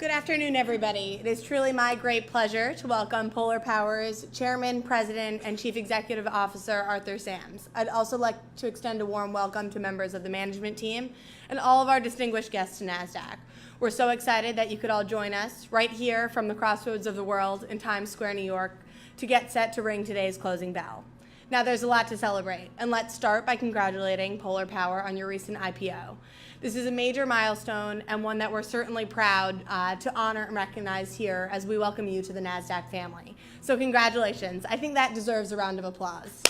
Good afternoon, everybody. It is truly my great pleasure to welcome Polar Power's Chairman, President, and Chief Executive Officer, Arthur Sams. I'd also like to extend a warm welcome to members of the management team and all of our distinguished guests to NASDAQ. We're so excited that you could all join us right here from the crossroads of the world in Times Square, New York, to get set to ring today's closing bell. Now, there's a lot to celebrate, and let's start by congratulating Polar Power on your recent IPO. This is a major milestone and one that we're certainly proud to honor and recognize here as we welcome you to the NASDAQ family. So congratulations. I think that deserves a round of applause.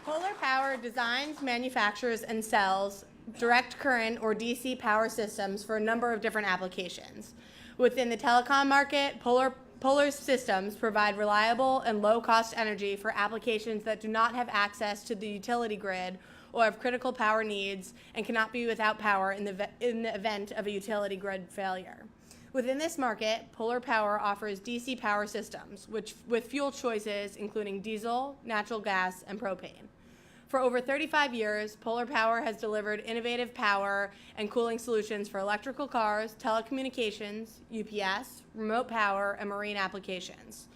Polar Power designs, manufactures, and sells direct current or DC power systems for a number of different applications. Within the telecom market, Polar's systems provide reliable and low-cost energy for applications that do not have access to the utility grid or have critical power needs and cannot be without power in the event of a utility grid failure. Within this market, Polar Power offers DC power systems with fuel choices including diesel, natural gas, and propane. For over 35 years, Polar Power has delivered innovative power and cooling solutions for electrical cars, telecommunications, UPS, remote power, and marine applications.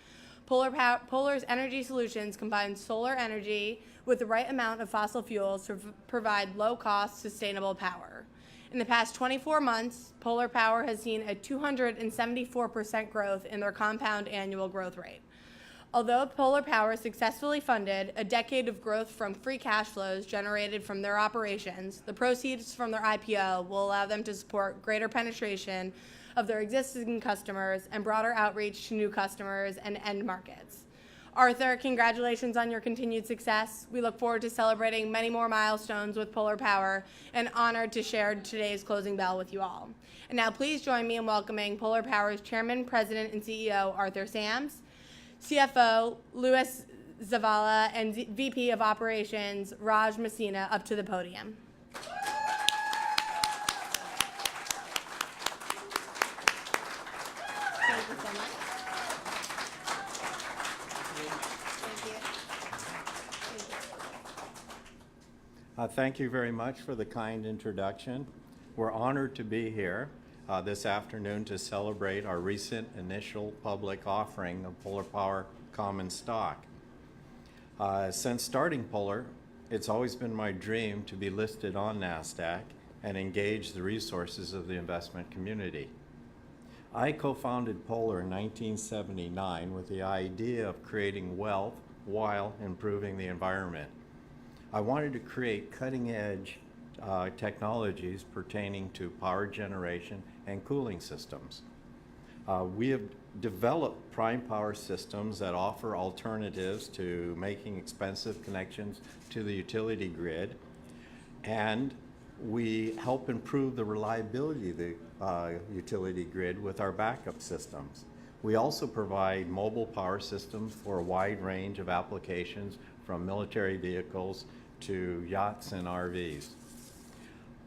Polar's energy solutions combine solar energy with the right amount of fossil fuels to provide low-cost, sustainable power. In the past 24 months, Polar Power has seen a 274% growth in their compound annual growth rate. Although Polar Power successfully funded a decade of growth from free cash flows generated from their operations, the proceeds from their IPO will allow them to support greater penetration of their existing customers and broader outreach to new customers and end markets. Arthur, congratulations on your continued success. We look forward to celebrating many more milestones with Polar Power and honored to share today's closing bell with you all. And now please join me in welcoming Polar Power's Chairman, President, and CEO, Arthur Sams, CFO Louis Zavala, and VP of Operations Raj Messina up to the podium. Thank you so much. Thank you. Thank you very much for the kind introduction. We're honored to be here this afternoon to celebrate our recent initial public offering of Polar Power common stock. Since starting Polar, it's always been my dream to be listed on NASDAQ and engage the resources of the investment community. I co-founded Polar in 1979 with the idea of creating wealth while improving the environment. I wanted to create cutting-edge technologies pertaining to power generation and cooling systems. We have developed prime power systems that offer alternatives to making expensive connections to the utility grid, and we help improve the reliability of the utility grid with our backup systems. We also provide mobile power systems for a wide range of applications, from military vehicles to yachts and RVs.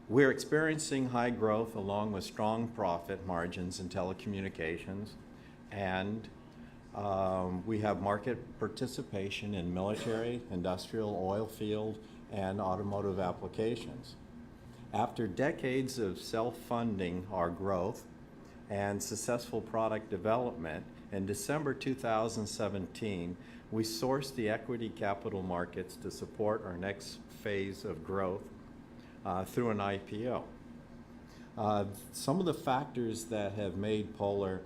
We're experiencing high growth along with strong profit margins in telecommunications, and we have market participation in military, industrial, oil field, and automotive applications. After decades of self-funding our growth and successful product development, in December 2017, we sourced the equity capital markets to support our next phase of growth through an IPO. Some of the factors that have made Polar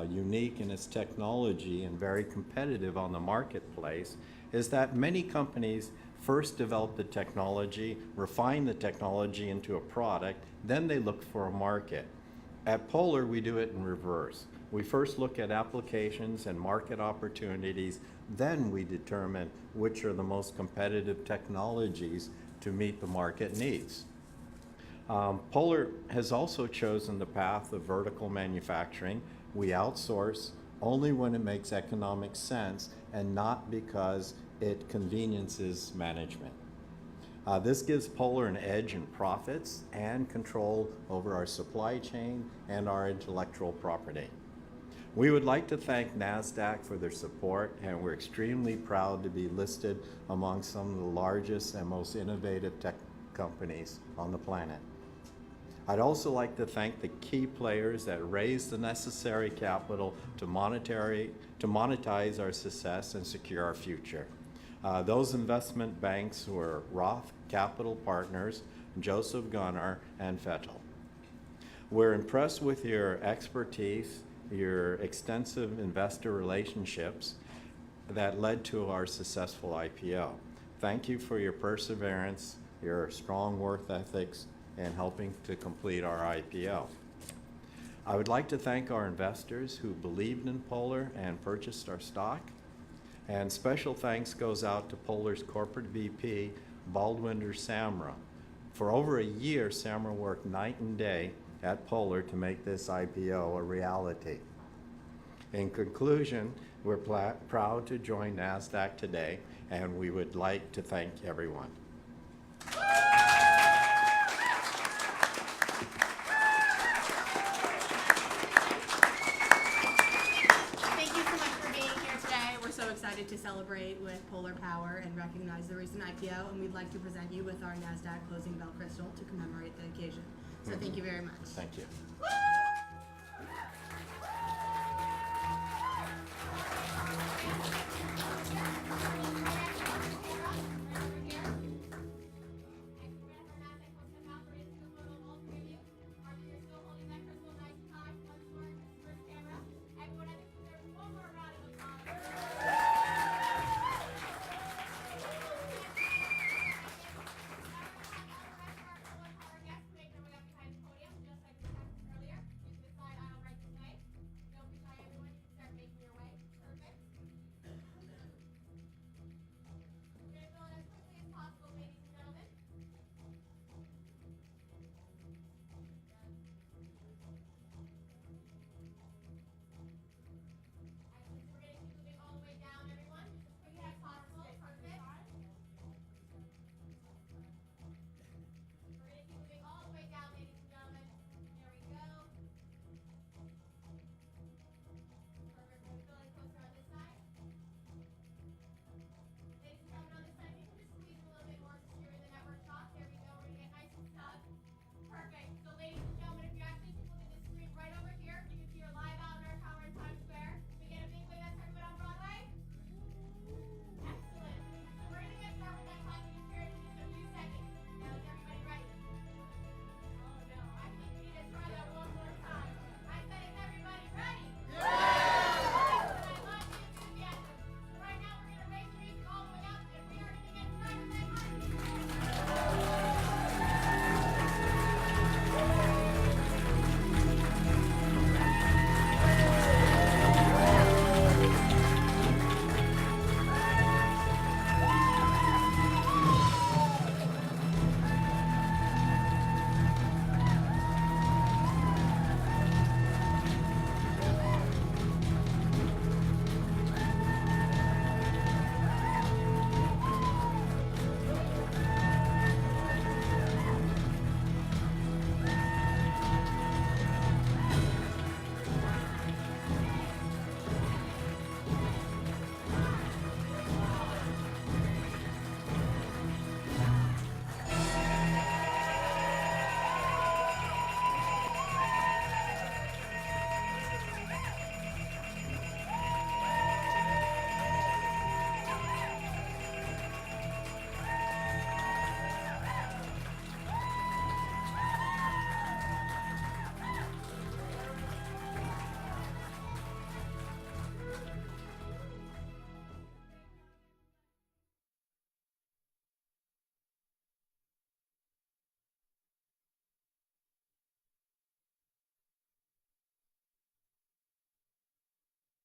unique in its technology and very competitive on the marketplace is that many companies first develop the technology, refine the technology into a product, then they look for a market. At Polar, we do it in reverse. We first look at applications and market opportunities, then we determine which are the most competitive technologies to meet the market needs. Polar has also chosen the path of vertical manufacturing. We outsource only when it makes economic sense and not because it conveniences management. This gives Polar an edge in profits and control over our supply chain and our intellectual property. We would like to thank NASDAQ for their support, and we're extremely proud to be listed among some of the largest and most innovative companies on the planet. I'd also like to thank the key players that raised the necessary capital to monetize our success and secure our future. Those investment banks were Roth Capital Partners, Joseph Gunnar, and Fettel. We're impressed with your expertise, your extensive investor relationships that led to our successful IPO. Thank you for your perseverance, your strong work ethics, and helping to complete our IPO. I would like to thank our investors who believed in Polar and purchased our stock. And special thanks goes out to Polar's corporate VP, Baldwinder Samra. For over a year, Samra worked night and day at Polar to make this IPO a reality. In conclusion, we're proud to join NASDAQ today, and we would like to thank everyone. Thank you so much for being here today. We're so excited to celebrate with Polar Power and recognize the recent IPO, and we'd like to present you with our NASDAQ closing bell crystal to commemorate the occasion. So thank you very much. Thank you.